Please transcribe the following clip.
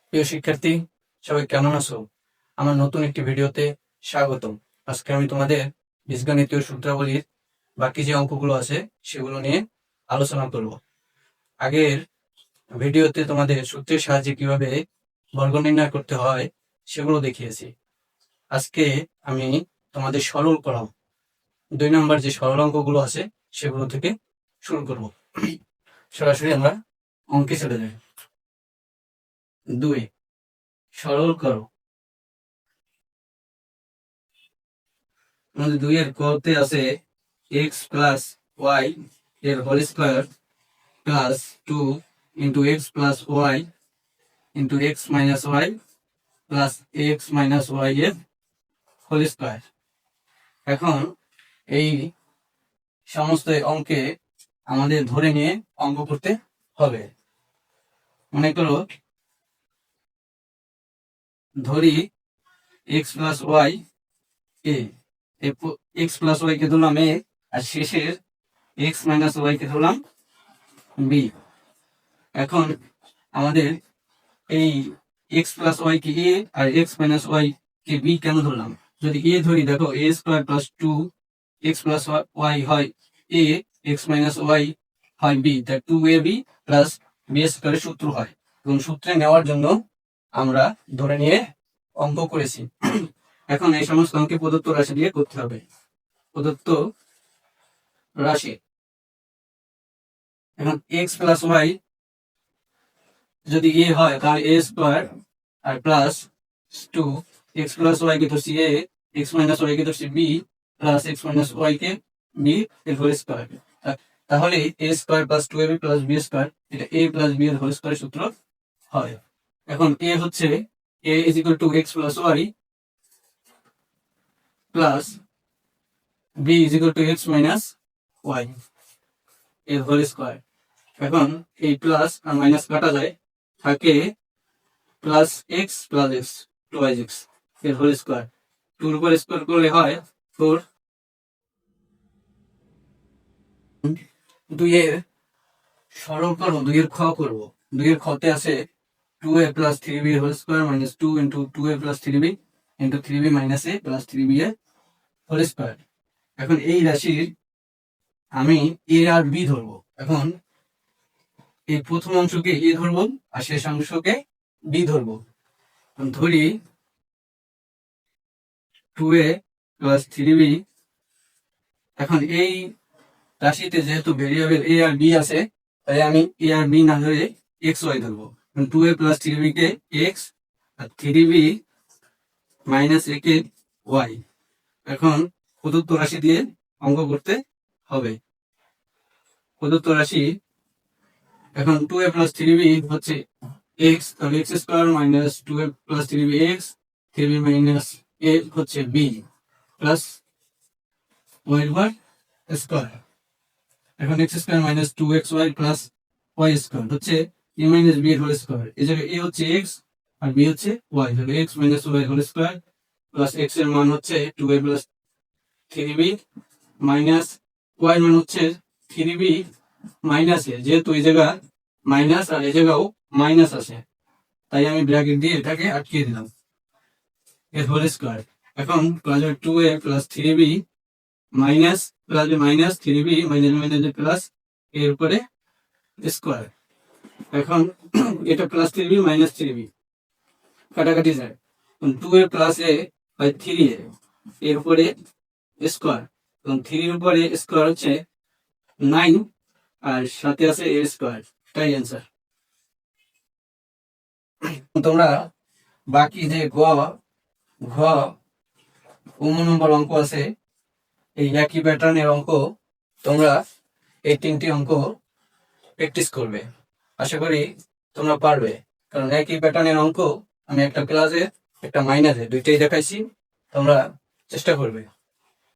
প্রিয় শিক্ষার্থী, সবাই কেমন আছো? আমার নতুন একটি ভিডিওতে স্বাগতম। আজকে আমি তোমাদের বীজগণিতীয় সূত্রাবলীর বাকি যে অঙ্কগুলো আছে সেগুলো নিয়ে আলোচনা করব। আগের ভিডিওতে তোমাদের সূত্রের সাহায্যে কিভাবে বর্গ নির্ণয় করতে হয় সেগুলো দেখিয়েছি। আজকে আমি তোমাদের সরল করা 2 নম্বর যে সরল অঙ্কগুলো আছে সেগুলো থেকে শুরু করব। সরাসরি আমরা অঙ্কে চলে যাই। 2 সরল করো। আমাদের 2 এর করতে আছে x প্লাস y এর whole square plus 2 into x plus y into x minus y plus x minus y এর হোল স্কয়ার। এখন এই সমস্ত অঙ্কে আমাদের ধরে নিয়ে অঙ্ক করতে হবে। মনে করো ধরি x plus y a, x plus y কে ধরলাম a আর শেষের x মাইনাস y কে ধরলাম b। এখন আমাদের এই x প্লাস ওয়াই কে a আর x মাইনাস ওয়াই কে b কেন ধরলাম? যদি a ধরি, দেখো a square plus 2 x plus y হয় a, x মাইনাস ওয়াই হয় b, তাই 2ab প্লাস b স্কোয়ারের সূত্র হয়। এবং সূত্রে নেওয়ার জন্য আমরা ধরে নিয়ে অঙ্ক করেছি। এখন এই সমস্ত অঙ্কে প্রদত্ত রাশি দিয়ে করতে হবে। প্রদত্ত রাশি, এখন x প্লাস ওয়াই যদি a হয় তাহলে a স্কোয়ার আর প্লাস 2 x প্লাস ওয়াই কে ধরছি a, x মাইনাস ওয়াই কে ধরছি b plus x minus Y কে b এর হোল স্কয়ার। তাহলে a square plus 2ab plus b square, এটা a প্লাস b এর হোল স্কয়ারের সূত্র হয়। এখন a হচ্ছে a is equal to x plus Y plus b is equal to x minus Y এর হোল স্কয়ার। এখন এই প্লাস আর মাইনাস কাটা যায়, থাকে plus x plus x, 2x এর হোল স্কয়ার। 2 এর উপর স্কয়ার করলে হয় 4। 2 এর সরল করব, 2 এর খ করব। 2 এর খতে আছে 2a প্লাস 3b এর whole square minus 2 into 2a plus 3b into 3b minus a plus 3b এর হোল স্কয়ার। এখন এই রাশির আমি a আর b ধরবো। এখন এই প্রথম অংশকে a ধরবো আর শেষ অংশকে b ধরবো। ধরি 2a প্লাস 3b। এখন এই রাশিতে যেহেতু ভেরিয়েবল a আর b আছে, তাই আমি a আর b না ধরে x y ধরবো। 2a প্লাস 3b কে x আর 3b মাইনাস a কে y। এখন প্রদত্ত রাশি দিয়ে অঙ্ক করতে হবে। প্রদত্ত রাশি, এখন 2a প্লাস 3b হচ্ছে x, তাহলে x square minus 2a plus 3b x, 3b minus a হচ্ছে b plus y over square. এখন x square minus 2xy plus y square হচ্ছে a মাইনাস b এর হোল স্কয়ার। এই জায়গায় a হচ্ছে x আর b হচ্ছে y, তাহলে x minus y whole square plus x এর মান হচ্ছে 2a plus 3b minus y এর মান হচ্ছে 3b মাইনাস a, যেহেতু এই জায়গা মাইনাস আর এই জায়গাও মাইনাস আছে তাই আমি ব্র্যাকেট দিয়ে এটাকে আটকিয়ে দিলাম, এর হোল স্কয়ার। এখন plus 2a plus 3b minus plus minus 3b minus minus plus এর উপরে স্কয়ার। এখন এটা প্লাস 3b মাইনাস 3b কাটাকাটি যায়, 2a plus a by 3a এর উপরে স্কয়ার, এবং 3 এর উপরে স্কয়ার হচ্ছে 9 আর সাথে আছে a স্কয়ার, এটাই অ্যান্সার। তোমরা বাকি যে ঘ নম্বর অঙ্ক আছে, এই একই প্যাটার্নের অঙ্ক তোমরা এই 3টি অঙ্ক প্র্যাকটিস করবে। আশা করি তোমরা পারবে, কারণ একই প্যাটার্নের অঙ্ক আমি একটা প্লাসে একটা মাইনাসে দুইটাই দেখাইছি, তোমরা চেষ্টা করবে।